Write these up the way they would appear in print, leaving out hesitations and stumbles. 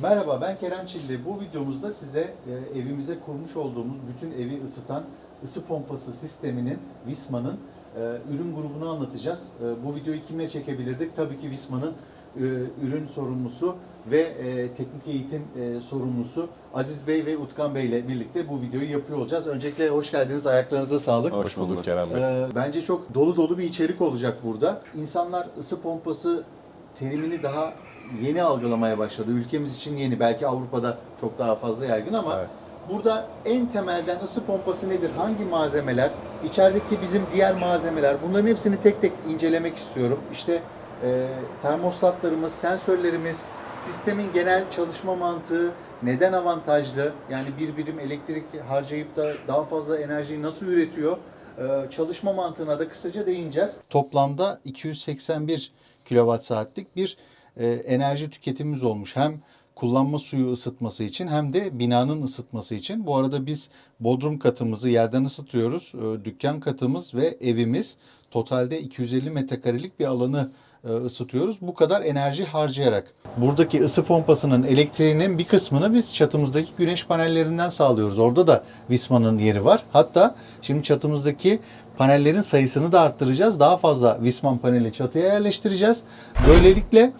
Merhaba, ben Kerem Çilli. Bu videomuzda size evimize kurmuş olduğumuz bütün evi ısıtan ısı pompası sisteminin, Visma'nın ürün grubunu anlatacağız. Bu videoyu kimle çekebilirdik? Tabii ki Visma'nın ürün sorumlusu ve teknik eğitim sorumlusu Aziz Bey ve Utkan Bey ile birlikte bu videoyu yapıyor olacağız. Öncelikle hoş geldiniz, ayaklarınıza sağlık. Hoş bulduk Kerem Bey. Bence çok dolu dolu bir içerik olacak burada. İnsanlar ısı pompası terimini daha yeni algılamaya başladı. Ülkemiz için yeni. Belki Avrupa'da çok daha fazla yaygın ama Evet. burada en temelden ısı pompası nedir? Hangi malzemeler? İçerideki bizim diğer malzemeler. Bunların hepsini tek tek incelemek istiyorum. İşte termostatlarımız, sensörlerimiz, sistemin genel çalışma mantığı, neden avantajlı? Yani bir birim elektrik harcayıp da daha fazla enerjiyi nasıl üretiyor? Çalışma mantığına da kısaca değineceğiz. Toplamda 281 kilowatt saatlik bir enerji tüketimimiz olmuş. Hem kullanma suyu ısıtması için hem de binanın ısıtması için. Bu arada biz bodrum katımızı yerden ısıtıyoruz. Dükkan katımız ve evimiz totalde 250 metrekarelik bir alanı ısıtıyoruz. Bu kadar enerji harcayarak. Buradaki ısı pompasının elektriğinin bir kısmını biz çatımızdaki güneş panellerinden sağlıyoruz. Orada da Visma'nın yeri var. Hatta şimdi çatımızdaki panellerin sayısını da arttıracağız. Daha fazla Visman paneli çatıya yerleştireceğiz. Böylelikle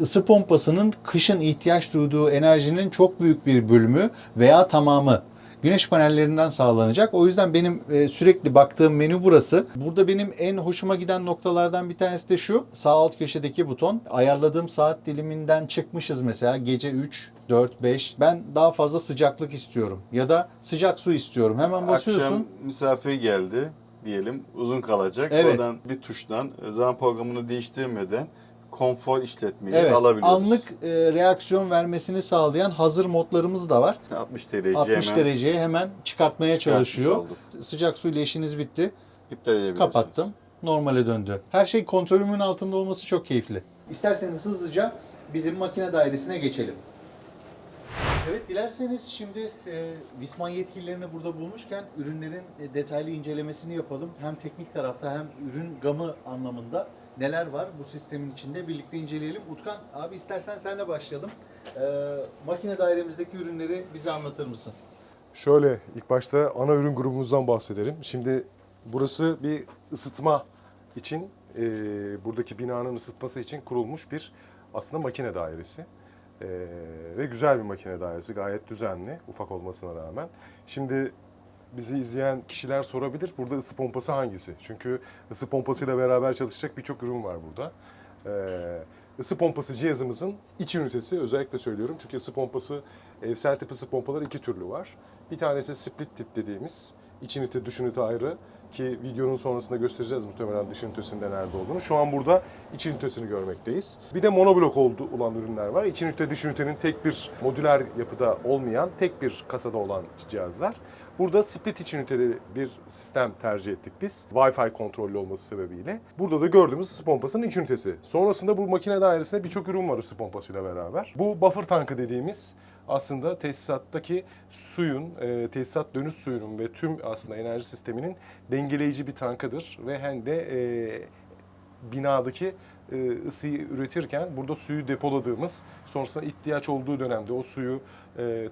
ısı pompasının kışın ihtiyaç duyduğu enerjinin çok büyük bir bölümü veya tamamı güneş panellerinden sağlanacak. O yüzden benim sürekli baktığım menü burası. Burada benim en hoşuma giden noktalardan bir tanesi de şu. Sağ alt köşedeki buton. Ayarladığım saat diliminden çıkmışız mesela. Gece 3, 4, 5. Ben daha fazla sıcaklık istiyorum. Ya da sıcak su istiyorum. Hemen basıyorsun. Akşam misafir geldi diyelim, uzun kalacak. Evet. Oradan bir tuştan zaman programını değiştirmeden konfor işletmeyi Evet, alabiliyoruz. anlık reaksiyon vermesini sağlayan hazır modlarımız da var. 60 dereceye 60 hemen dereceye hemen çıkartmaya çıkartmış çalışıyor. olduk. Sıcak suyla işiniz bitti. İptal edebilirsiniz. Kapattım. Normale döndü. Her şey kontrolümün altında olması çok keyifli. İsterseniz hızlıca bizim makine dairesine geçelim. Evet, dilerseniz şimdi Visman yetkililerini burada bulmuşken ürünlerin detaylı incelemesini yapalım. Hem teknik tarafta hem ürün gamı anlamında neler var bu sistemin içinde birlikte inceleyelim. Utkan abi, istersen senle başlayalım. Makine dairemizdeki ürünleri bize anlatır mısın? Şöyle ilk başta ana ürün grubumuzdan bahsedelim. Şimdi burası bir ısıtma için, buradaki binanın ısıtması için kurulmuş bir aslında makine dairesi. Ve güzel bir makine dairesi, gayet düzenli, ufak olmasına rağmen. Şimdi bizi izleyen kişiler sorabilir, burada ısı pompası hangisi? Çünkü ısı pompasıyla beraber çalışacak birçok ürün var burada. Isı pompası cihazımızın iç ünitesi, özellikle söylüyorum çünkü ısı pompası, evsel tip ısı pompaları iki türlü var. Bir tanesi split tip dediğimiz, iç ünite dış ünite ayrı, ki videonun sonrasında göstereceğiz muhtemelen dış ünitesinde nerede olduğunu. Şu an burada iç ünitesini görmekteyiz. Bir de monoblok olan ürünler var. İç ünite dış ünitenin tek bir modüler yapıda olmayan, tek bir kasada olan cihazlar. Burada split iç üniteli bir sistem tercih ettik biz. Wi-Fi kontrollü olması sebebiyle. Burada da gördüğümüz ısı pompasının iç ünitesi. Sonrasında bu makine dairesinde birçok ürün var ısı pompasıyla beraber. Bu buffer tankı dediğimiz aslında tesisattaki suyun, tesisat dönüş suyunun ve tüm aslında enerji sisteminin dengeleyici bir tankıdır. Ve hem de binadaki ısıyı üretirken burada suyu depoladığımız, sonrasında ihtiyaç olduğu dönemde o suyu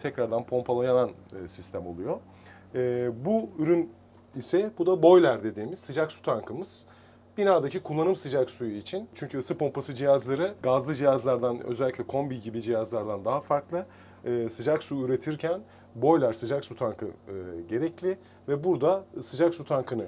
tekrardan pompalayan sistem oluyor. Bu ürün ise, bu da boiler dediğimiz sıcak su tankımız. Binadaki kullanım sıcak suyu için. Çünkü ısı pompası cihazları gazlı cihazlardan, özellikle kombi gibi cihazlardan daha farklı. Sıcak su üretirken boiler sıcak su tankı gerekli ve burada sıcak su tankını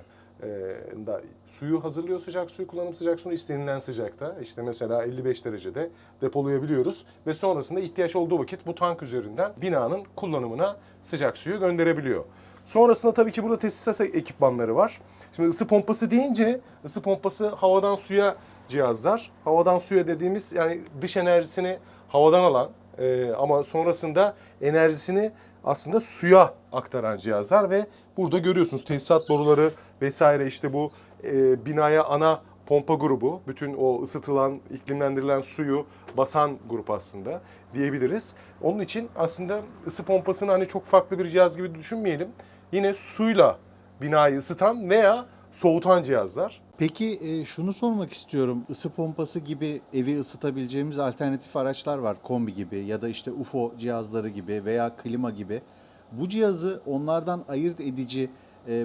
da suyu hazırlıyor, sıcak suyu, kullanım sıcak suyunu istenilen sıcakta, işte mesela 55 derecede depolayabiliyoruz ve sonrasında ihtiyaç olduğu vakit bu tank üzerinden binanın kullanımına sıcak suyu gönderebiliyor. Sonrasında tabii ki burada tesisat ekipmanları var. Şimdi ısı pompası deyince, ısı pompası havadan suya cihazlar. Havadan suya dediğimiz, yani dış enerjisini havadan alan ama sonrasında enerjisini aslında suya aktaran cihazlar ve burada görüyorsunuz tesisat boruları vesaire, işte bu binaya ana pompa grubu, bütün o ısıtılan, iklimlendirilen suyu basan grup aslında diyebiliriz. Onun için aslında ısı pompasını hani çok farklı bir cihaz gibi düşünmeyelim. Yine suyla binayı ısıtan veya soğutan cihazlar. Peki şunu sormak istiyorum. Isı pompası gibi evi ısıtabileceğimiz alternatif araçlar var. Kombi gibi ya da işte UFO cihazları gibi veya klima gibi. Bu cihazı onlardan ayırt edici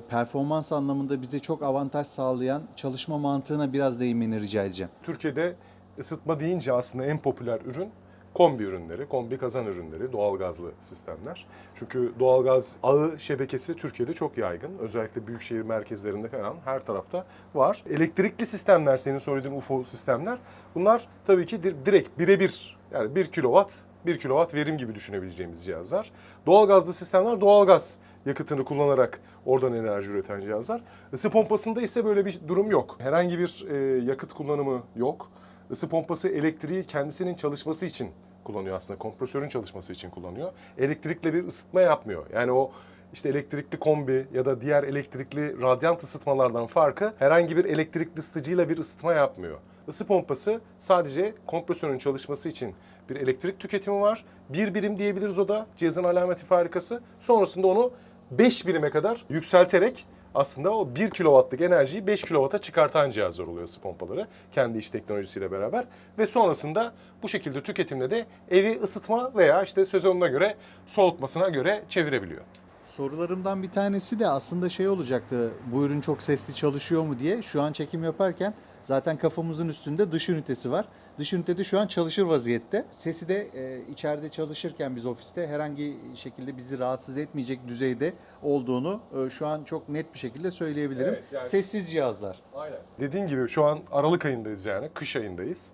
performans anlamında bize çok avantaj sağlayan çalışma mantığına biraz değinmeni rica edeceğim. Türkiye'de ısıtma deyince aslında en popüler ürün kombi ürünleri, kombi kazan ürünleri, doğalgazlı sistemler. Çünkü doğalgaz ağı şebekesi Türkiye'de çok yaygın. Özellikle büyükşehir merkezlerinde falan her tarafta var. Elektrikli sistemler, senin söylediğin UFO sistemler, bunlar tabii ki direkt birebir, yani 1 kilowatt, 1 kilowatt verim gibi düşünebileceğimiz cihazlar. Doğalgazlı sistemler doğalgaz yakıtını kullanarak oradan enerji üreten cihazlar. Isı pompasında ise böyle bir durum yok. Herhangi bir yakıt kullanımı yok. Isı pompası elektriği kendisinin çalışması için kullanıyor aslında. Kompresörün çalışması için kullanıyor. Elektrikle bir ısıtma yapmıyor. Yani o işte elektrikli kombi ya da diğer elektrikli radyant ısıtmalardan farkı herhangi bir elektrikli ısıtıcıyla bir ısıtma yapmıyor. Isı pompası sadece kompresörün çalışması için bir elektrik tüketimi var. 1 birim diyebiliriz, o da cihazın alameti farikası. Sonrasında onu 5 birime kadar yükselterek aslında o 1 kW'lık enerjiyi 5 kW'a çıkartan cihazlar oluyor ısı pompaları. Kendi iş teknolojisiyle beraber. Ve sonrasında bu şekilde tüketimle de evi ısıtma veya işte sezonuna göre soğutmasına göre çevirebiliyor. Sorularımdan bir tanesi de aslında şey olacaktı. Bu ürün çok sesli çalışıyor mu diye. Şu an çekim yaparken zaten kafamızın üstünde dış ünitesi var. Dış ünitede şu an çalışır vaziyette. Sesi de içeride çalışırken biz ofiste herhangi şekilde bizi rahatsız etmeyecek düzeyde olduğunu şu an çok net bir şekilde söyleyebilirim. Evet, yani- Sessiz cihazlar. Aynen. Dediğin gibi şu an Aralık ayındayız, yani kış ayındayız.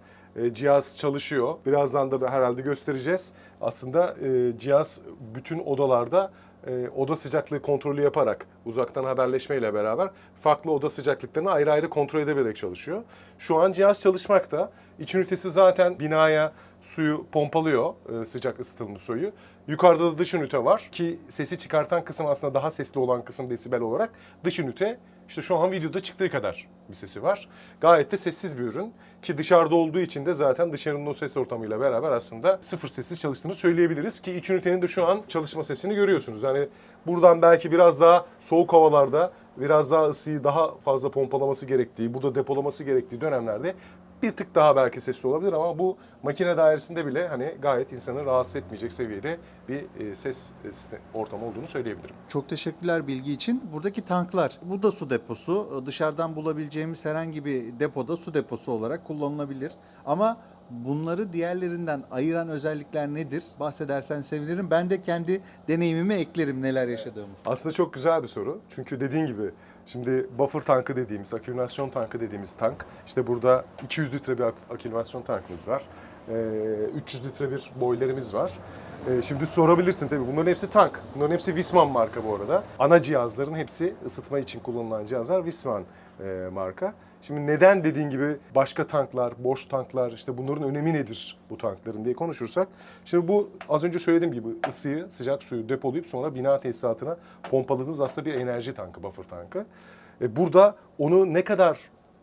Cihaz çalışıyor. Birazdan da herhalde göstereceğiz. Aslında cihaz bütün odalarda oda sıcaklığı kontrolü yaparak uzaktan haberleşmeyle beraber farklı oda sıcaklıklarını ayrı ayrı kontrol edebilerek çalışıyor. Şu an cihaz çalışmakta. İç ünitesi zaten binaya suyu pompalıyor, sıcak ısıtılmış suyu. Yukarıda da dış ünite var ki sesi çıkartan kısım, aslında daha sesli olan kısım desibel olarak dış ünite. İşte şu an videoda çıktığı kadar bir sesi var. Gayet de sessiz bir ürün ki dışarıda olduğu için de zaten dışarının o ses ortamıyla beraber aslında sıfır sessiz çalıştığını söyleyebiliriz ki iç ünitenin de şu an çalışma sesini görüyorsunuz. Yani buradan belki biraz daha soğuk havalarda biraz daha ısıyı daha fazla pompalaması gerektiği, burada depolaması gerektiği dönemlerde bir tık daha belki sesli olabilir ama bu makine dairesinde bile hani gayet insanı rahatsız etmeyecek seviyede bir ses ortamı olduğunu söyleyebilirim. Çok teşekkürler bilgi için. Buradaki tanklar, bu da su deposu. Dışarıdan bulabileceğimiz herhangi bir depoda su deposu olarak kullanılabilir. Ama bunları diğerlerinden ayıran özellikler nedir? Bahsedersen sevinirim. Ben de kendi deneyimimi eklerim neler yaşadığımı. Aslında çok güzel bir soru. Çünkü dediğin gibi şimdi buffer tankı dediğimiz, akümülasyon tankı dediğimiz tank. İşte burada 200 litre bir akümülasyon tankımız var. 300 litre bir boilerimiz var. Şimdi sorabilirsin tabii, bunların hepsi tank. Bunların hepsi Viessmann marka bu arada. Ana cihazların hepsi ısıtma için kullanılan cihazlar Viessmann marka. Şimdi neden dediğin gibi başka tanklar, boş tanklar, işte bunların önemi nedir bu tankların diye konuşursak. Şimdi bu az önce söylediğim gibi ısıyı, sıcak suyu depolayıp sonra bina tesisatına pompaladığımız aslında bir enerji tankı, buffer tankı. Burada onu ne kadar,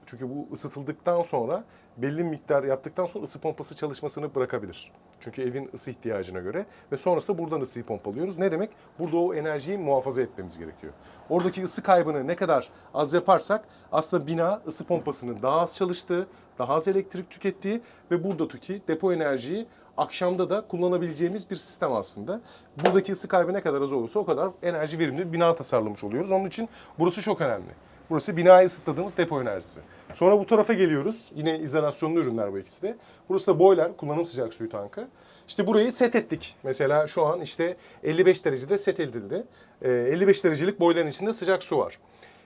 çünkü bu ısıtıldıktan sonra belli miktar yaptıktan sonra ısı pompası çalışmasını bırakabilir. Çünkü evin ısı ihtiyacına göre ve sonrasında buradan ısıyı pompalıyoruz. Ne demek? Burada o enerjiyi muhafaza etmemiz gerekiyor. Oradaki ısı kaybını ne kadar az yaparsak aslında bina ısı pompasının daha az çalıştığı, daha az elektrik tükettiği ve buradaki depo enerjiyi akşamda da kullanabileceğimiz bir sistem aslında. Buradaki ısı kaybı ne kadar az olursa o kadar enerji verimli bir bina tasarlamış oluyoruz. Onun için burası çok önemli. Burası binayı ısıtladığımız depo enerjisi. Sonra bu tarafa geliyoruz. Yine izolasyonlu ürünler bu ikisi de. Burası da boiler, kullanım sıcak suyu tankı. İşte burayı set ettik. Mesela şu an işte 55 derecede set edildi. 55 derecelik boilerin içinde sıcak su var.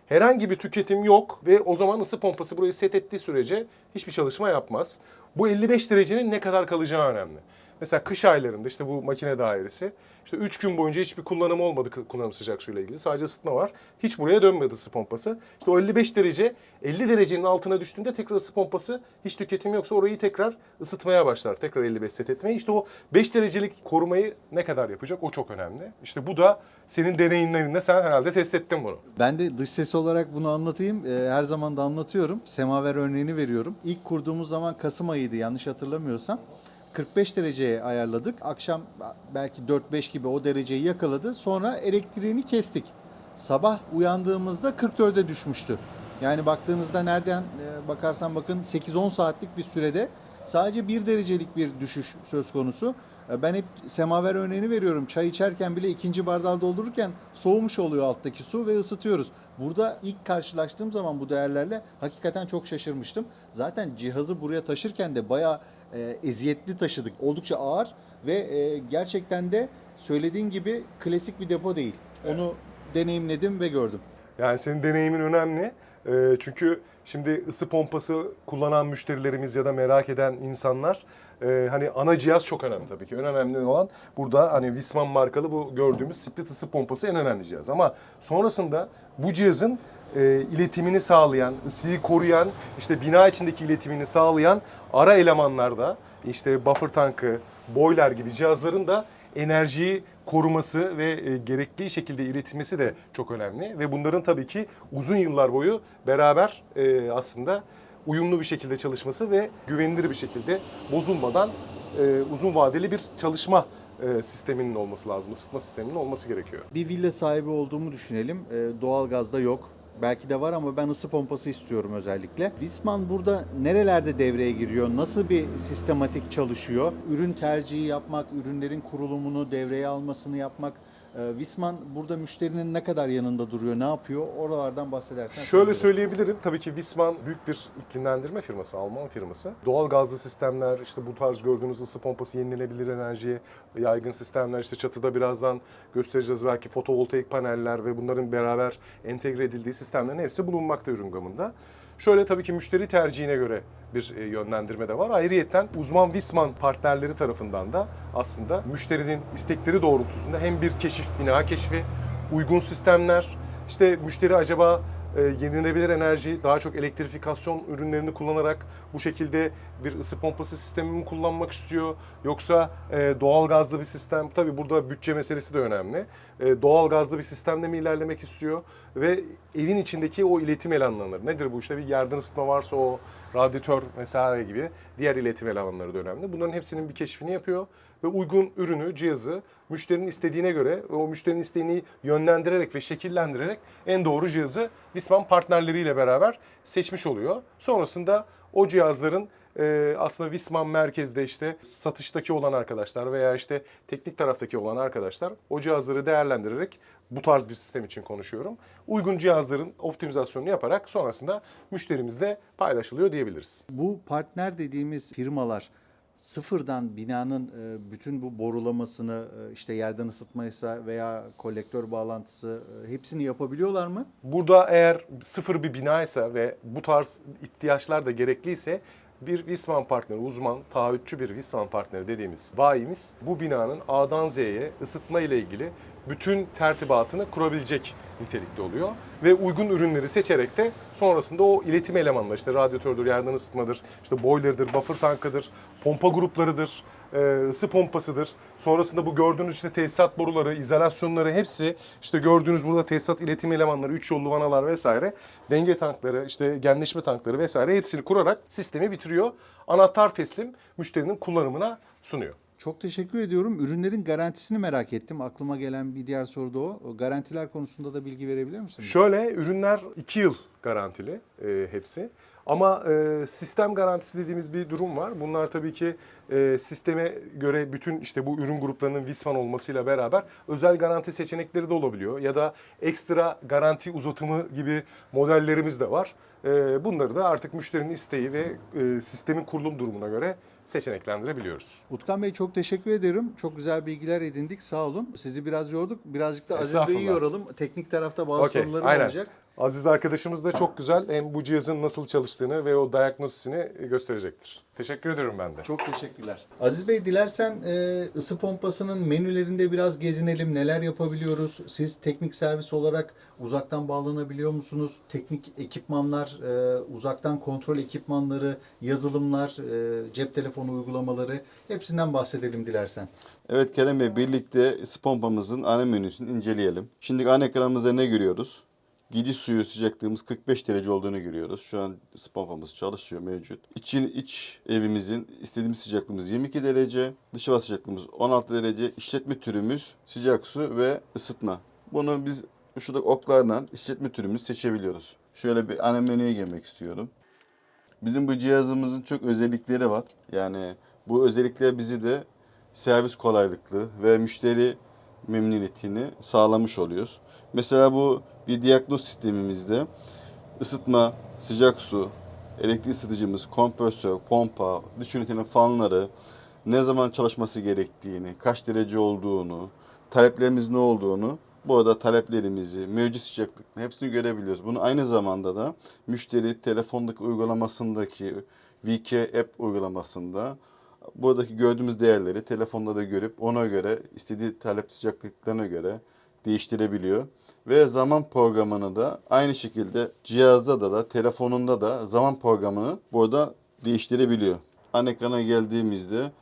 Herhangi bir tüketim yok ve o zaman ısı pompası burayı set ettiği sürece hiçbir çalışma yapmaz. Bu 55 derecenin ne kadar kalacağı önemli. Mesela kış aylarında işte bu makine dairesi, işte 3 gün boyunca hiçbir kullanım olmadı, kullanım sıcak suyla ilgili. Sadece ısıtma var. Hiç buraya dönmedi ısı pompası. İşte o 55 derece 50 derecenin altına düştüğünde tekrar ısı pompası, hiç tüketim yoksa orayı tekrar ısıtmaya başlar. Tekrar 55 set etmeye. İşte o 5 derecelik korumayı ne kadar yapacak, o çok önemli. İşte bu da senin deneyimlerinde sen herhalde test ettin bunu. Ben de dış ses olarak bunu anlatayım. Her zaman da anlatıyorum. Semaver örneğini veriyorum. İlk kurduğumuz zaman Kasım ayıydı yanlış hatırlamıyorsam. 45 dereceye ayarladık. Akşam belki 4-5 gibi o dereceyi yakaladı. Sonra elektriğini kestik. Sabah uyandığımızda 44'e düşmüştü. Yani baktığınızda nereden bakarsan bakın 8-10 saatlik bir sürede sadece 1 derecelik bir düşüş söz konusu. Ben hep semaver örneğini veriyorum. Çay içerken bile ikinci bardağı doldururken soğumuş oluyor alttaki su ve ısıtıyoruz. Burada ilk karşılaştığım zaman bu değerlerle hakikaten çok şaşırmıştım. Zaten cihazı buraya taşırken de bayağı eziyetli taşıdık. Oldukça ağır ve gerçekten de söylediğin gibi klasik bir depo değil. Onu deneyimledim ve gördüm. Yani senin deneyimin önemli. Çünkü şimdi ısı pompası kullanan müşterilerimiz ya da merak eden insanlar hani ana cihaz çok önemli tabii ki. En önemli olan burada hani Viessmann markalı bu gördüğümüz split ısı pompası en önemli cihaz. Ama sonrasında bu cihazın iletimini sağlayan, ısıyı koruyan, işte bina içindeki iletimini sağlayan ara elemanlarda işte buffer tankı, boiler gibi cihazların da enerjiyi koruması ve gerektiği şekilde iletilmesi de çok önemli. Ve bunların tabii ki uzun yıllar boyu beraber aslında uyumlu bir şekilde çalışması ve güvenilir bir şekilde bozulmadan uzun vadeli bir çalışma sisteminin olması lazım, ısıtma sisteminin olması gerekiyor. Bir villa sahibi olduğumu düşünelim. Doğalgazda yok. Belki de var ama ben ısı pompası istiyorum özellikle. Viessmann burada nerelerde devreye giriyor? Nasıl bir sistematik çalışıyor? Ürün tercihi yapmak, ürünlerin kurulumunu, devreye almasını yapmak. Viessmann burada müşterinin ne kadar yanında duruyor, ne yapıyor? Oralardan bahsedersen. Şöyle söyleyebilirim. Tabii ki Viessmann büyük bir iklimlendirme firması, Alman firması. Doğal gazlı sistemler, işte bu tarz gördüğünüz ısı pompası, yenilenebilir enerjiye yaygın sistemler, işte çatıda birazdan göstereceğiz belki fotovoltaik paneller ve bunların beraber entegre edildiği sistemlerin hepsi bulunmakta ürün gamında. Şöyle tabii ki müşteri tercihine göre bir yönlendirme de var. Ayrıyeten uzman Viessmann partnerleri tarafından da aslında müşterinin istekleri doğrultusunda hem bir keşif, bina keşfi, uygun sistemler, işte müşteri acaba yenilenebilir enerji, daha çok elektrifikasyon ürünlerini kullanarak bu şekilde bir ısı pompası sistemi mi kullanmak istiyor? Yoksa doğal gazlı bir sistem, tabii burada bütçe meselesi de önemli. Doğal gazlı bir sistemle mi ilerlemek istiyor? Ve evin içindeki o iletim elemanları, nedir bu işte bir yerden ısıtma varsa o radyatör vesaire gibi diğer iletim elemanları da önemli. Bunların hepsinin bir keşfini yapıyor ve uygun ürünü, cihazı müşterinin istediğine göre, o müşterinin isteğini yönlendirerek ve şekillendirerek en doğru cihazı Viessmann partnerleriyle beraber seçmiş oluyor. Sonrasında o cihazların aslında Viessmann merkezde işte satıştaki olan arkadaşlar veya işte teknik taraftaki olan arkadaşlar o cihazları değerlendirerek, bu tarz bir sistem için konuşuyorum, uygun cihazların optimizasyonunu yaparak sonrasında müşterimizle paylaşılıyor diyebiliriz. Bu partner dediğimiz firmalar sıfırdan binanın bütün bu borulamasını, işte yerden ısıtmaysa veya kolektör bağlantısı hepsini yapabiliyorlar mı? Burada eğer sıfır bir binaysa ve bu tarz ihtiyaçlar da gerekliyse bir Viessmann partneri, uzman, taahhütçü bir Viessmann partneri dediğimiz bayimiz bu binanın A'dan Z'ye ısıtma ile ilgili bütün tertibatını kurabilecek nitelikte oluyor. Ve uygun ürünleri seçerek de sonrasında o iletim elemanları, işte radyatördür, yerden ısıtmadır, işte boiler'dır, buffer tankıdır, pompa gruplarıdır, ısı pompasıdır. Sonrasında bu gördüğünüz işte tesisat boruları, izolasyonları hepsi, işte gördüğünüz burada tesisat iletim elemanları, 3 yollu vanalar vesaire, denge tankları, işte genleşme tankları vesaire hepsini kurarak sistemi bitiriyor. Anahtar teslim müşterinin kullanımına sunuyor. Çok teşekkür ediyorum. Ürünlerin garantisini merak ettim. Aklıma gelen bir diğer soru da o. O garantiler konusunda da bilgi verebilir misin? Şöyle, ürünler 2 yıl garantili hepsi. Ama sistem garantisi dediğimiz bir durum var. Bunlar tabii ki sisteme göre bütün işte bu ürün gruplarının Viessmann olmasıyla beraber özel garanti seçenekleri de olabiliyor. Ya da ekstra garanti uzatımı gibi modellerimiz de var. Bunları da artık müşterinin isteği ve sistemin kurulum durumuna göre seçeneklendirebiliyoruz. Utkan Bey çok teşekkür ederim. Çok güzel bilgiler edindik. Sağ olun. Sizi biraz yorduk. Birazcık da Aziz Bey'i Estağfurullah. yoralım. Teknik tarafta bazı sorularım Aynen. olacak. Aziz arkadaşımız da çok güzel hem bu cihazın nasıl çalıştığını ve o diagnosisini gösterecektir. Teşekkür ederim ben de. Çok teşekkürler. Aziz Bey dilersen ısı pompasının menülerinde biraz gezinelim. Neler yapabiliyoruz? Siz teknik servis olarak uzaktan bağlanabiliyor musunuz? Teknik ekipmanlar, uzaktan kontrol ekipmanları, yazılımlar, cep telefonu uygulamaları hepsinden bahsedelim dilersen. Evet Kerem Bey, birlikte ısı pompamızın ana menüsünü inceleyelim. Şimdi ana ekranımızda ne görüyoruz? Gidiş suyu sıcaklığımız 45 derece olduğunu görüyoruz. Şu an ısı pompamız çalışıyor, mevcut. İç evimizin istediğimiz sıcaklığımız 22 derece. Dış hava sıcaklığımız 16 derece. İşletme türümüz sıcak su ve ısıtma. Bunu biz şurada oklarla işletme türümüzü seçebiliyoruz. Şöyle bir ana menüye girmek istiyorum. Bizim bu cihazımızın çok özellikleri var. Yani bu özellikler bizi de servis kolaylıklı ve müşteri memnuniyetini sağlamış oluyoruz. Mesela bu bir diyagnoz sistemimizde ısıtma, sıcak su, elektrik ısıtıcımız, kompresör, pompa, dış ünitenin fanları, ne zaman çalışması gerektiğini, kaç derece olduğunu, taleplerimiz ne olduğunu, bu arada taleplerimizi, mevcut sıcaklıkını hepsini görebiliyoruz. Bunu aynı zamanda da müşteri telefondaki uygulamasındaki VK App uygulamasında buradaki gördüğümüz değerleri telefonda da görüp ona göre istediği talep sıcaklıklarına göre değiştirebiliyor. Ve zaman programını da aynı şekilde cihazda da telefonunda da zaman programını burada değiştirebiliyor. Ana ekrana geldiğimizde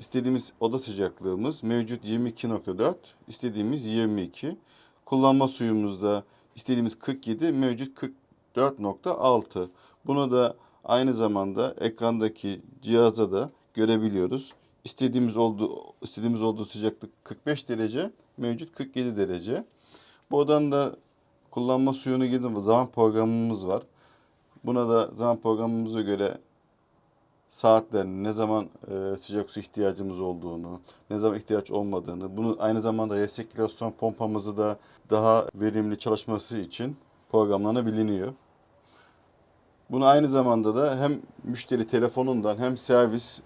istediğimiz oda sıcaklığımız mevcut 22.4, istediğimiz 22. Kullanma suyumuzda istediğimiz 47, mevcut 44.6. Bunu da aynı zamanda ekrandaki cihaza da görebiliyoruz. İstediğimiz olduğu sıcaklık 45 derece, mevcut 47 derece. Buradan da kullanma suyunu girdiğimiz zaman programımız var. Buna da zaman programımıza göre saatlerini, ne zaman sıcak su ihtiyacımız olduğunu, ne zaman ihtiyaç olmadığını, bunu aynı zamanda resirkülasyon pompamızı da daha verimli çalışması için programlanabiliyor. Bunu aynı zamanda da hem müşteri telefonundan hem servis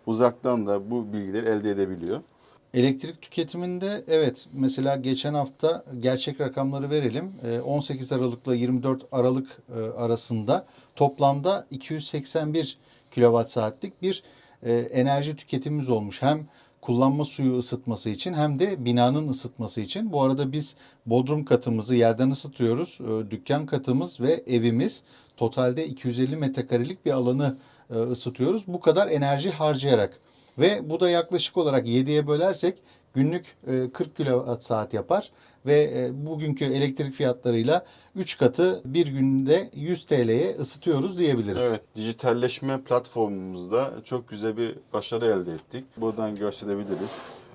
uzaktan da bu bilgileri elde edebiliyor. Elektrik tüketiminde evet, mesela geçen hafta gerçek rakamları verelim. 18 Aralık'la 24 Aralık arasında toplamda 281 kilowatt saatlik bir enerji tüketimimiz olmuş. Hem kullanma suyu ısıtması için hem de binanın ısıtması için. Bu arada biz bodrum katımızı yerden ısıtıyoruz. Dükkan katımız ve evimiz totalde 250 metrekarelik bir alanı ısıtıyoruz. Bu kadar enerji harcayarak. Ve bu da yaklaşık olarak 7'ye bölersek günlük 40 kilowatt saat yapar. Ve bugünkü elektrik fiyatlarıyla 3 katı bir günde 100 TL'ye ısıtıyoruz diyebiliriz. Evet, dijitalleşme platformumuzda çok güzel bir başarı elde ettik. Buradan gösterebiliriz.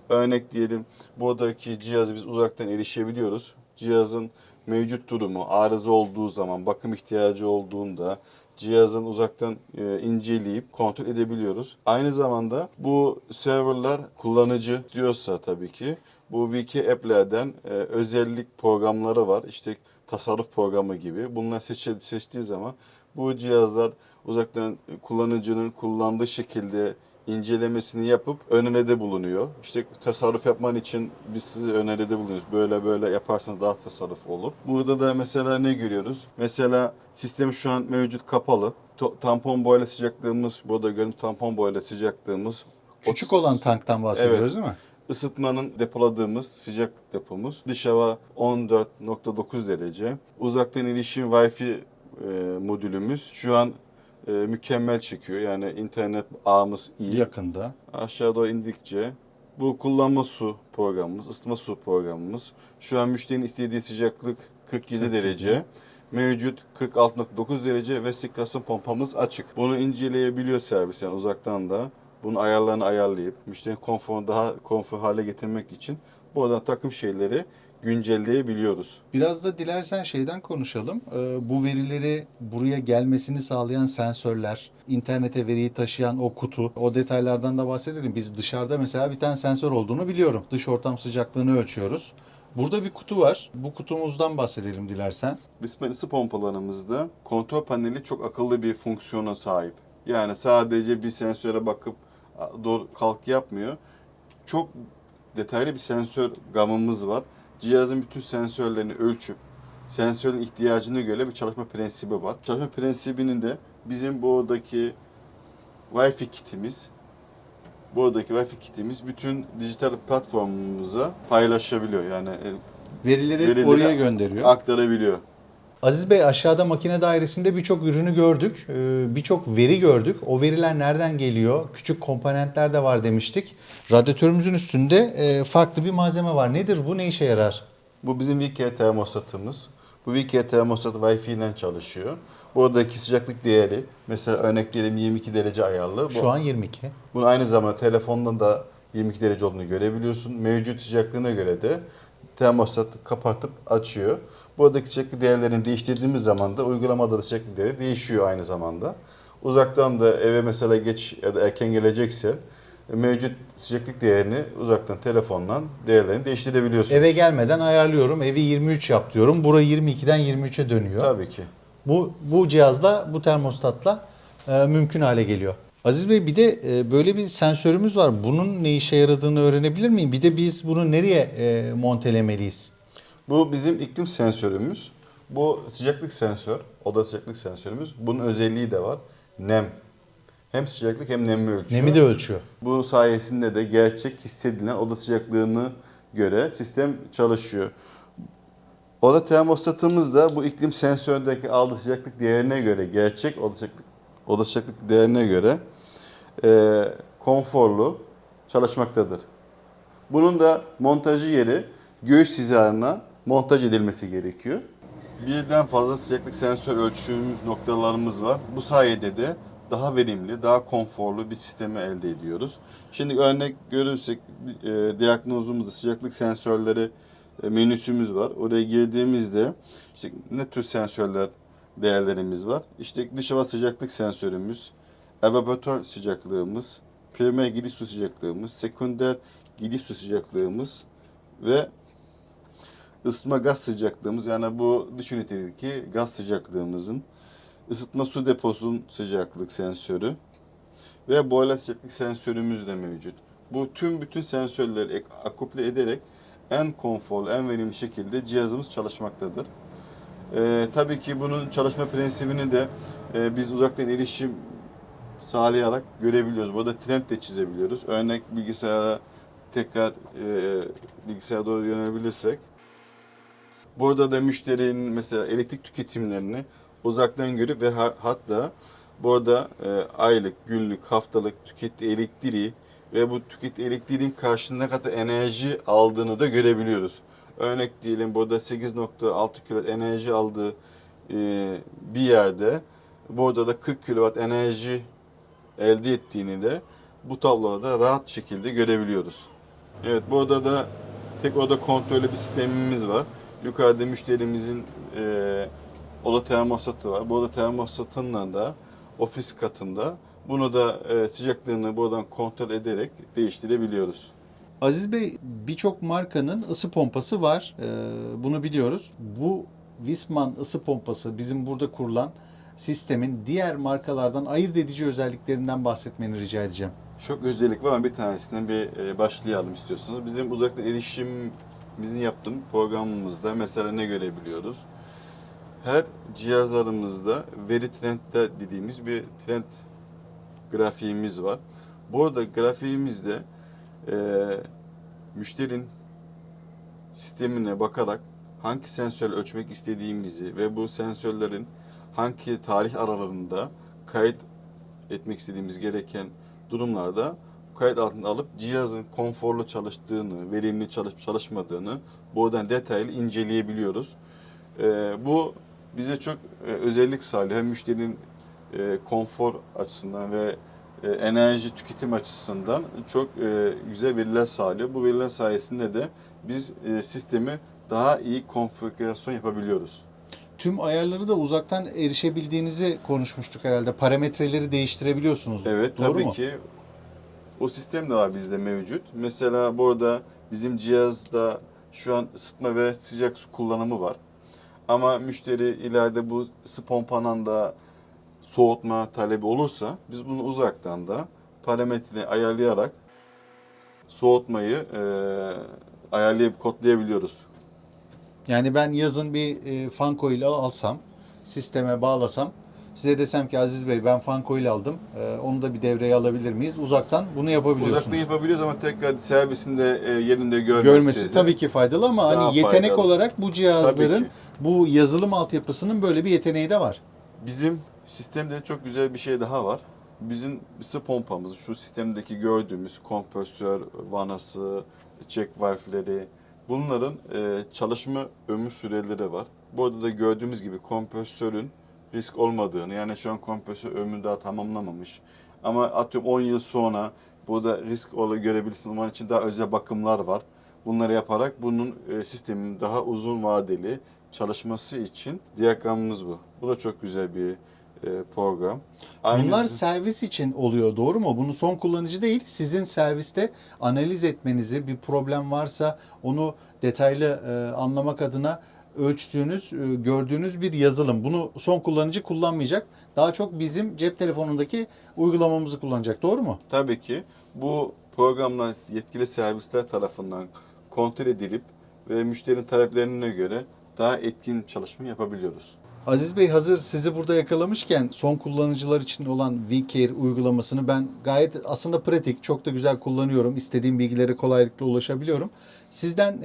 Örnek diyelim, buradaki cihazı biz uzaktan erişebiliyoruz. Cihazın mevcut durumu, arıza olduğu zaman, bakım ihtiyacı olduğunda cihazın uzaktan inceleyip kontrol edebiliyoruz. Aynı zamanda bu serverlar kullanıcı diyorsa tabii ki bu Wiki app'lerden özellik programları var. İşte tasarruf programı gibi. Bunlar seçtiği zaman bu cihazlar uzaktan kullanıcının kullandığı şekilde incelemesini yapıp öneride bulunuyor. İşte tasarruf yapman için biz size öneride bulunuyoruz. Böyle böyle yaparsanız daha tasarruf olur. Burada da mesela ne görüyoruz? Mesela sistem şu an mevcut kapalı. Tampon boyla sıcaklığımız, burada görüntü tampon boyla sıcaklığımız. Küçük olan tanktan bahsediyoruz değil mi? Isıtmanın depoladığımız sıcak depomuz. Dış hava 14.9 derece. Uzaktan erişim Wi-Fi modülümüz şu an mükemmel çekiyor. Yani internet ağımız iyi. Yakında. Aşağı doğru indikçe bu kullanma su programımız, ısıtma su programımız. Şu an müşterinin istediği sıcaklık 47 derece. Mevcut 46.9 derece ve sirkülasyon pompamız açık. Bunu inceleyebiliyor servis yani uzaktan da. Bunun ayarlarını ayarlayıp müşterinin konforunu daha konfor hale getirmek için buradan takım şeyleri güncelleyebiliyoruz. Biraz da dilersen şeyden konuşalım. Bu verileri buraya gelmesini sağlayan sensörler, internete veriyi taşıyan o kutu, o detaylardan da bahsedelim. Biz dışarıda mesela bir tane sensör olduğunu biliyorum. Dış ortam sıcaklığını ölçüyoruz. Burada bir kutu var. Bu kutumuzdan bahsedelim dilersen. Bismarck ısı pompalarımızda kontrol paneli çok akıllı bir fonksiyona sahip. Yani sadece bir sensöre bakıp doğru kalk yapmıyor. Çok detaylı bir sensör gamımız var. Cihazın bütün sensörlerini ölçüp sensörün ihtiyacına göre bir çalışma prensibi var. Çalışma prensibinin de bizim buradaki Wi-Fi kitimiz bütün dijital platformumuza paylaşabiliyor. Yani Verileri oraya gönderiyor. aktarabiliyor. Aziz Bey, aşağıda makine dairesinde birçok ürünü gördük. Birçok veri gördük. O veriler nereden geliyor? Küçük komponentler de var demiştik. Radyatörümüzün üstünde farklı bir malzeme var. Nedir bu? Ne işe yarar? Bu bizim VK termostatımız. Bu VK termostat Wi-Fi ile çalışıyor. Buradaki sıcaklık değeri mesela örnek diyelim 22 derece ayarlı. Şu an 22. Bunu aynı zamanda telefonda da 22 derece olduğunu görebiliyorsun. Mevcut sıcaklığına göre de termostatı kapatıp açıyor. Buradaki sıcaklık değerlerini değiştirdiğimiz zaman da uygulamada da sıcaklık değeri değişiyor aynı zamanda. Uzaktan da eve mesela geç ya da erken gelecekse mevcut sıcaklık değerini uzaktan telefondan değerlerini değiştirebiliyorsunuz. Eve gelmeden ayarlıyorum. Evi 23 yap diyorum. Burayı 22'den 23'e dönüyor. Tabii ki. Bu cihazla, bu termostatla mümkün hale geliyor. Aziz Bey, bir de böyle bir sensörümüz var. Bunun ne işe yaradığını öğrenebilir miyim? Bir de biz bunu nereye montelemeliyiz? Bu bizim iklim sensörümüz. Bu sıcaklık sensör, oda sıcaklık sensörümüz. Bunun özelliği de var. Nem. Hem sıcaklık hem nemi ölçüyor. Nemi de ölçüyor. Bu sayesinde de gerçek hissedilen oda sıcaklığını göre sistem çalışıyor. Oda termostatımız da bu iklim sensördeki aldığı sıcaklık değerine göre, gerçek oda sıcaklık değerine göre konforlu çalışmaktadır. Bunun da montajı yeri göğüs hizasına montaj edilmesi gerekiyor. Birden fazla sıcaklık sensör ölçümümüz noktalarımız var. Bu sayede de daha verimli, daha konforlu bir sistemi elde ediyoruz. Şimdi örnek görürsek diyagnozumuzda sıcaklık sensörleri menüsümüz var. Oraya girdiğimizde işte ne tür sensörler değerlerimiz var. İşte dış hava sıcaklık sensörümüz, evaporatör sıcaklığımız, primer gidiş su sıcaklığımız, sekonder gidiş su sıcaklığımız ve ısıtma gaz sıcaklığımız, yani bu dış ünitedeki gaz sıcaklığımızın, ısıtma su deposunun sıcaklık sensörü ve boiler sıcaklık sensörümüz de mevcut. Bu bütün sensörleri akuple ederek en konforlu, en verimli şekilde cihazımız çalışmaktadır. Tabii ki bunun çalışma prensibini de biz uzaktan erişim sağlayarak görebiliyoruz. Burada trend de çizebiliyoruz. Örnek bilgisayara tekrar bilgisayara doğru yönelebilirsek. Burada da müşterinin mesela elektrik tüketimlerini uzaktan görüp ve hatta burada aylık, günlük, haftalık tükettiği elektriği ve bu tükettiği elektriğin karşılığında ne kadar enerji aldığını da görebiliyoruz. Örnek diyelim, burada 8.6 kW enerji aldığı bir yerde burada da 40 kW enerji elde ettiğini de bu tabloda rahat şekilde görebiliyoruz. Evet, burada da tek oda kontrollü bir sistemimiz var. Yukarıda müşterimizin oda termostatı var. Bu oda termostatından da ofis katında bunu da sıcaklığını buradan kontrol ederek değiştirebiliyoruz. Aziz Bey, birçok markanın ısı pompası var. Bunu biliyoruz. Bu Viessmann ısı pompası, bizim burada kurulan sistemin diğer markalardan ayırt edici özelliklerinden bahsetmeni rica edeceğim. Çok özellik var ama bir tanesinden bir başlayalım istiyorsanız. Bizim uzaktan erişimimizin yaptığım programımızda mesela ne görebiliyoruz? Her cihazlarımızda veri trendler dediğimiz bir trend grafiğimiz var. Burada grafiğimizde müşterinin sistemine bakarak hangi sensör ölçmek istediğimizi ve bu sensörlerin hangi tarih aralarında kayıt etmek istediğimiz gereken durumlarda kayıt altına alıp cihazın konforlu çalıştığını, verimli çalışıp çalışmadığını buradan detaylı inceleyebiliyoruz. Bu bize çok özellik sağlıyor. Hem müşterinin konfor açısından ve enerji tüketim açısından çok güzel veriler sağlıyor. Bu veriler sayesinde de biz sistemi daha iyi konfigürasyon yapabiliyoruz. Tüm ayarları da uzaktan erişebildiğinizi konuşmuştuk herhalde. Parametreleri değiştirebiliyorsunuz. Evet, Doğru tabii mu? ki. O sistem de var bizde mevcut. Mesela burada bizim cihazda şu an ısıtma ve sıcak su kullanımı var. Ama müşteri ileride bu ısı pompanın da soğutma talebi olursa biz bunu uzaktan da parametreyi ayarlayarak soğutmayı ayarlayıp kodlayabiliyoruz. Yani ben yazın bir fan coil alsam, sisteme bağlasam, size desem ki Aziz Bey ben fan coil aldım, onu da bir devreye alabilir miyiz? Uzaktan bunu yapabiliyorsunuz. Uzaktan yapabiliyoruz ama tekrar servisinde yerinde Görmesi tabii ki faydalı ama Daha hani yetenek faydalı. olarak bu cihazların, Tabii ki. bu yazılım altyapısının böyle bir yeteneği de var. Bizim sistemde çok güzel bir şey daha var. Bizim ısı pompamız, şu sistemdeki gördüğümüz kompresör, vanası, check valve'leri, bunların çalışma ömür süreleri var. Burada da gördüğümüz gibi kompresörün risk olmadığını, yani şu an kompresör ömrünü daha tamamlamamış. Ama atıyorum 10 yıl sonra burada risk görebilirsin. Onun için daha özel bakımlar var. Bunları yaparak bunun sistemin daha uzun vadeli çalışması için diyagramımız bu. Bu da çok güzel bir program. Bunlar servis için oluyor, doğru mu? Bunu son kullanıcı değil, sizin serviste analiz etmenizi, bir problem varsa onu detaylı anlamak adına ölçtüğünüz, gördüğünüz bir yazılım. Bunu son kullanıcı kullanmayacak. Daha çok bizim cep telefonundaki uygulamamızı kullanacak, doğru mu? Tabii ki bu programlar yetkili servisler tarafından kontrol edilip ve müşterinin taleplerine göre daha etkin çalışma yapabiliyoruz. Aziz Bey, hazır sizi burada yakalamışken son kullanıcılar için olan VCare uygulamasını ben gayet aslında pratik, çok da güzel kullanıyorum. İstediğim bilgilere kolaylıkla ulaşabiliyorum. Sizden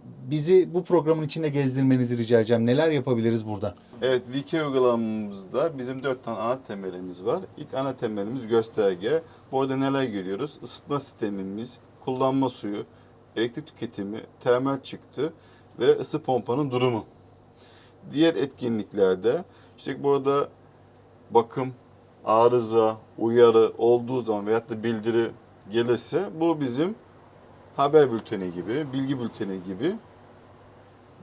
bizi bu programın içinde gezdirmenizi rica edeceğim. Neler yapabiliriz burada? Evet, VK uygulamamızda bizim 4 tane ana temelimiz var. İlk ana temelimiz gösterge. Bu arada neler görüyoruz? Isıtma sistemimiz, kullanma suyu, elektrik tüketimi, termal çıktı ve ısı pompanın durumu. Diğer etkinliklerde işte burada bakım, arıza, uyarı olduğu zaman veyahut da bildiri gelirse bu bizim haber bülteni gibi, bilgi bülteni gibi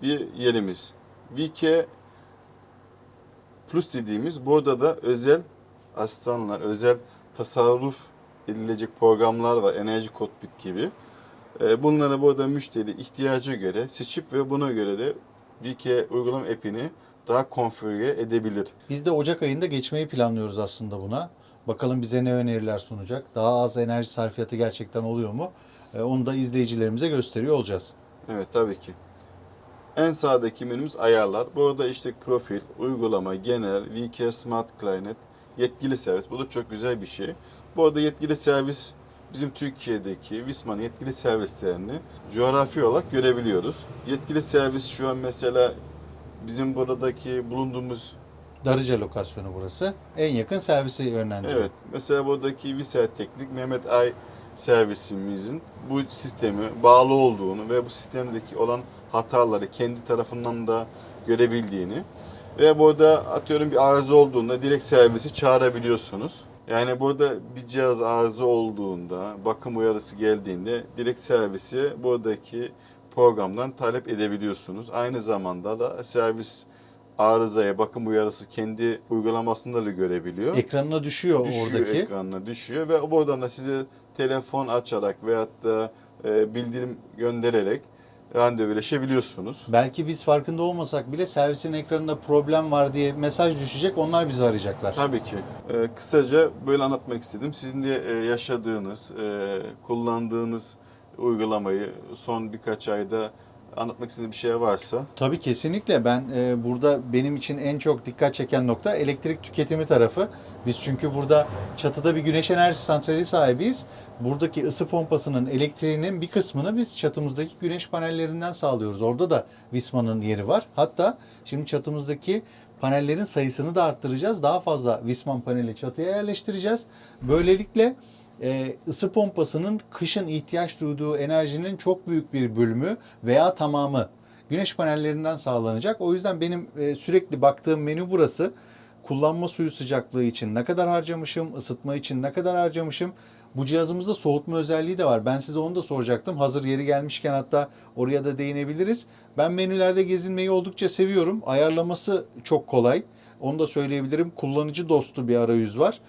bir yerimiz. VK Plus dediğimiz burada da özel asistanlar, özel tasarruf edilecek programlar var. Enerji Cockpit gibi. Bunları burada müşteri ihtiyaca göre seçip ve buna göre de VK uygulama app'ini daha konfigüre edebilir. Biz de Ocak ayında geçmeyi planlıyoruz aslında buna. Bakalım bize ne öneriler sunacak. Daha az enerji sarfiyatı gerçekten oluyor mu? Onu da izleyicilerimize gösteriyor olacağız. Evet, tabii ki. En sağdaki menümüz ayarlar. Burada işte profil, uygulama, genel, VK Smart Client, yetkili servis. Bu da çok güzel bir şey. Bu arada yetkili servis bizim Türkiye'deki Visman yetkili servislerini coğrafi olarak görebiliyoruz. Yetkili servis şu an mesela bizim buradaki bulunduğumuz, Darıca lokasyonu burası. En yakın servisi yönlendiriyor. evet, mesela buradaki Visel Teknik Mehmet Ay servisimizin bu sistemi bağlı olduğunu ve bu sistemdeki olan hataları kendi tarafından da görebildiğini ve burada atıyorum bir arıza olduğunda direkt servisi çağırabiliyorsunuz. Yani burada bir cihaz arıza olduğunda, bakım uyarısı geldiğinde direkt servisi buradaki programdan talep edebiliyorsunuz. Aynı zamanda da servis arızaya, bakım uyarısı kendi uygulamasında da görebiliyor. Ekranına düşüyor oradaki. Ekranına düşüyor ve buradan da size telefon açarak veyahut da bildirim göndererek randevuleşebiliyorsunuz. Belki biz farkında olmasak bile servisin ekranında problem var diye mesaj düşecek. Onlar bizi arayacaklar. Tabii ki. Kısaca böyle anlatmak istedim. Sizin de yaşadığınız, kullandığınız uygulamayı son birkaç ayda anlatmak istediğiniz bir şey varsa. Tabii kesinlikle. Ben burada benim için en çok dikkat çeken nokta elektrik tüketimi tarafı. Biz çünkü burada çatıda bir güneş enerji santrali sahibiyiz. Buradaki ısı pompasının elektriğinin bir kısmını biz çatımızdaki güneş panellerinden sağlıyoruz. Orada da Visma'nın yeri var. Hatta şimdi çatımızdaki panellerin sayısını da arttıracağız. Daha fazla Visman paneli çatıya yerleştireceğiz. Böylelikle ısı pompasının kışın ihtiyaç duyduğu enerjinin çok büyük bir bölümü veya tamamı güneş panellerinden sağlanacak. O yüzden benim sürekli baktığım menü burası. Kullanma suyu sıcaklığı için ne kadar harcamışım, ısıtma için ne kadar harcamışım. Bu cihazımızda soğutma özelliği de var. Ben size onu da soracaktım. Hazır yeri gelmişken hatta oraya da değinebiliriz. Ben menülerde gezinmeyi oldukça seviyorum. Ayarlaması çok kolay. Onu da söyleyebilirim. Kullanıcı dostu bir arayüz var.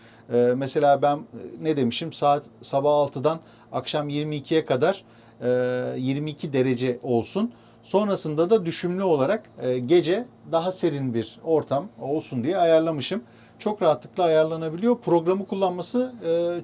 Mesela ben ne demişim? Saat sabah 6'dan akşam 22'ye kadar 22 derece olsun. Sonrasında da düşümlü olarak gece daha serin bir ortam olsun diye ayarlamışım. Çok rahatlıkla ayarlanabiliyor. Programı kullanması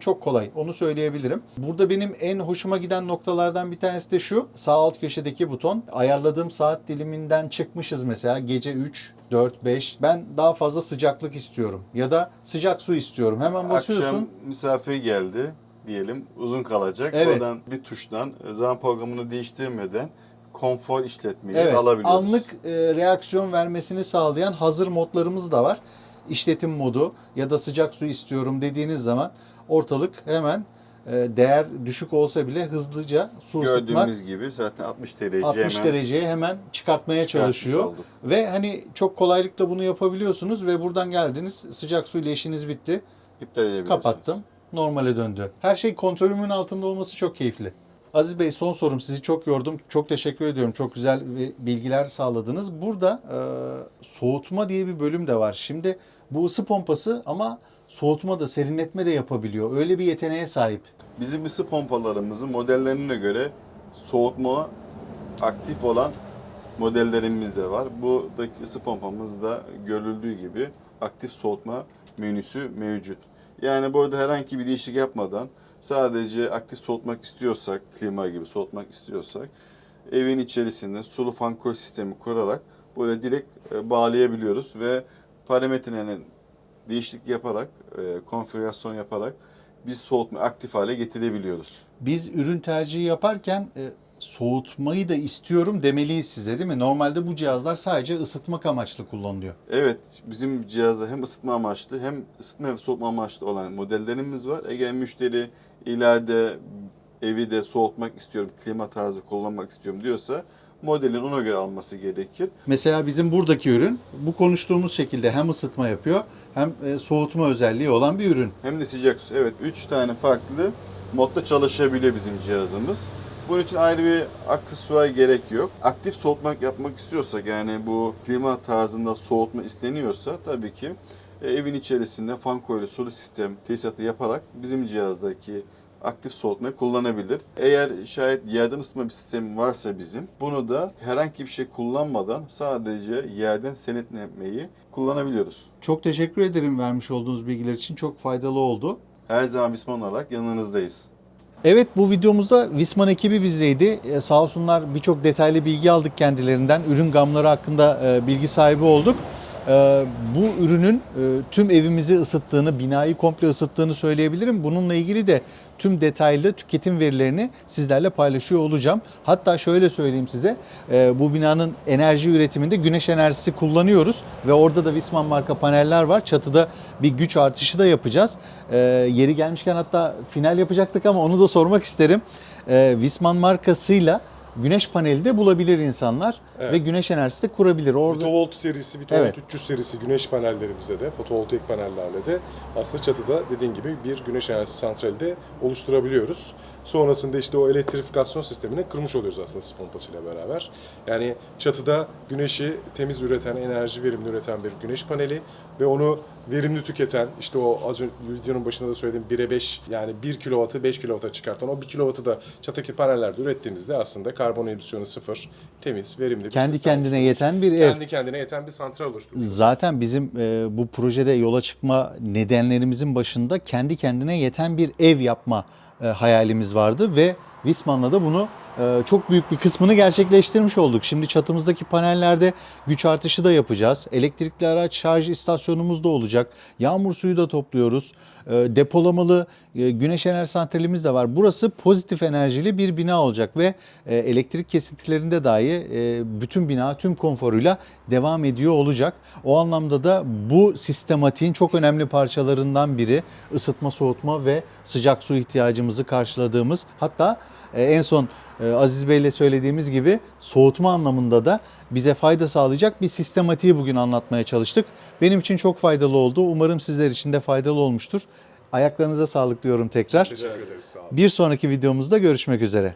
çok kolay. Onu söyleyebilirim. Burada benim en hoşuma giden noktalardan bir tanesi de şu. Sağ alt köşedeki buton. Ayarladığım saat diliminden çıkmışız mesela. Gece 3, 4, 5. Ben daha fazla sıcaklık istiyorum. Ya da sıcak su istiyorum. Hemen basıyorsun. Akşam misafir geldi diyelim, uzun kalacak. Evet. Oradan bir tuştan zaman programını değiştirmeden konfor işletmeyi Evet, alabiliyoruz. anlık reaksiyon vermesini sağlayan hazır modlarımız da var. İşletim modu ya da sıcak su istiyorum dediğiniz zaman ortalık hemen değer düşük olsa bile hızlıca su ısıtmak, Gördüğümüz gibi zaten 60 derece 60 hemen dereceye hemen çıkartmaya çıkartmış çalışıyor. olduk. Ve hani çok kolaylıkla bunu yapabiliyorsunuz ve buradan geldiniz, sıcak suyla işiniz bitti. İptal edebiliyorsunuz. Kapattım. Normale döndü. Her şey kontrolümün altında olması çok keyifli. Aziz Bey, son sorum, sizi çok yordum. Çok teşekkür ediyorum. Çok güzel bilgiler sağladınız. Burada soğutma diye bir bölüm de var. Şimdi bu ısı pompası ama soğutma da serinletme de yapabiliyor. Öyle bir yeteneğe sahip. Bizim ısı pompalarımızın modellerine göre soğutma aktif olan modellerimiz de var. Buradaki ısı pompamızda görüldüğü gibi aktif soğutma menüsü mevcut. Yani burada herhangi bir değişiklik yapmadan sadece aktif soğutmak istiyorsak, klima gibi soğutmak istiyorsak evin içerisinde sulu fan koy sistemi kurarak böyle direkt bağlayabiliyoruz ve parametrelerin değişiklik yaparak, konfigürasyon yaparak biz soğutma aktif hale getirebiliyoruz. Biz ürün tercihi yaparken soğutmayı da istiyorum demeliyiz size, değil mi? Normalde bu cihazlar sadece ısıtmak amaçlı kullanılıyor. Evet, bizim cihazda hem ısıtma amaçlı hem ısıtma ve soğutma amaçlı olan modellerimiz var. Eğer müşteri ileride evi de soğutmak istiyorum, klima tarzı kullanmak istiyorum diyorsa modelin ona göre alması gerekir. Mesela bizim buradaki ürün bu konuştuğumuz şekilde hem ısıtma yapıyor hem soğutma özelliği olan bir ürün. Hem de sıcak su. Evet, 3 tane farklı modda çalışabiliyor bizim cihazımız. Bunun için ayrı bir aksesuar gerek yok. Aktif soğutmak yapmak istiyorsak, yani bu klima tarzında soğutma isteniyorsa tabii ki evin içerisinde fan koyulu sulu sistem tesisatı yaparak bizim cihazdaki aktif soğutmayı kullanabilir. Eğer şayet yerden ısıtma bir sistemi varsa bizim, bunu da herhangi bir şey kullanmadan sadece yerden serinletmeyi kullanabiliyoruz. Çok teşekkür ederim vermiş olduğunuz bilgiler için. Çok faydalı oldu. Her zaman Visman olarak yanınızdayız. Evet, bu videomuzda Viessmann ekibi bizdeydi. Sağ olsunlar, birçok detaylı bilgi aldık kendilerinden. Ürün gamları hakkında bilgi sahibi olduk. Bu ürünün tüm evimizi ısıttığını, binayı komple ısıttığını söyleyebilirim. Bununla ilgili de tüm detaylı tüketim verilerini sizlerle paylaşıyor olacağım. Hatta şöyle söyleyeyim size, bu binanın enerji üretiminde güneş enerjisi kullanıyoruz ve orada da Viessmann marka paneller var. Çatıda bir güç artışı da yapacağız. Yeri gelmişken hatta final yapacaktık ama onu da sormak isterim. Viessmann markasıyla güneş paneli de bulabilir insanlar, evet, ve güneş enerjisi de kurabilir. Orada Vitovolt serisi, Vitovolt Evet. 300 serisi güneş panellerimizde de, fotovoltaik panellerle de aslında çatıda dediğin gibi bir güneş enerjisi santrali de oluşturabiliyoruz. Sonrasında işte o elektrifikasyon sistemini kurmuş oluyoruz aslında ısı pompasıyla beraber. Yani çatıda güneşi temiz üreten, enerji verimli üreten bir güneş paneli ve onu verimli tüketen, işte o az önce videonun başında da söylediğim 1'e 5, yani 1 kW'ı 5 kW'a çıkartan o 1 kW'ı da çatıdaki panellerde ürettiğimizde aslında karbon emisyonu sıfır, temiz, verimli bir kendi sistem kendine oluşturuyoruz. yeten bir ev. Kendi kendine yeten bir santral oluşturuyoruz. Zaten bizim bu projede yola çıkma nedenlerimizin başında kendi kendine yeten bir ev yapma hayalimiz vardı ve Viessmann'la da bunu çok büyük bir kısmını gerçekleştirmiş olduk. Şimdi çatımızdaki panellerde güç artışı da yapacağız. Elektrikli araç şarj istasyonumuz da olacak. Yağmur suyu da topluyoruz. Depolamalı güneş enerji santralimiz de var. Burası pozitif enerjili bir bina olacak ve elektrik kesintilerinde dahi bütün bina tüm konforuyla devam ediyor olacak. O anlamda da bu sistematiğin çok önemli parçalarından biri ısıtma, soğutma ve sıcak su ihtiyacımızı karşıladığımız, hatta en son Aziz Bey'le söylediğimiz gibi soğutma anlamında da bize fayda sağlayacak bir sistematiği bugün anlatmaya çalıştık. Benim için çok faydalı oldu. Umarım sizler için de faydalı olmuştur. Ayaklarınıza sağlık diyorum tekrar. Teşekkür ederiz. Sağ olun. Bir sonraki videomuzda görüşmek üzere.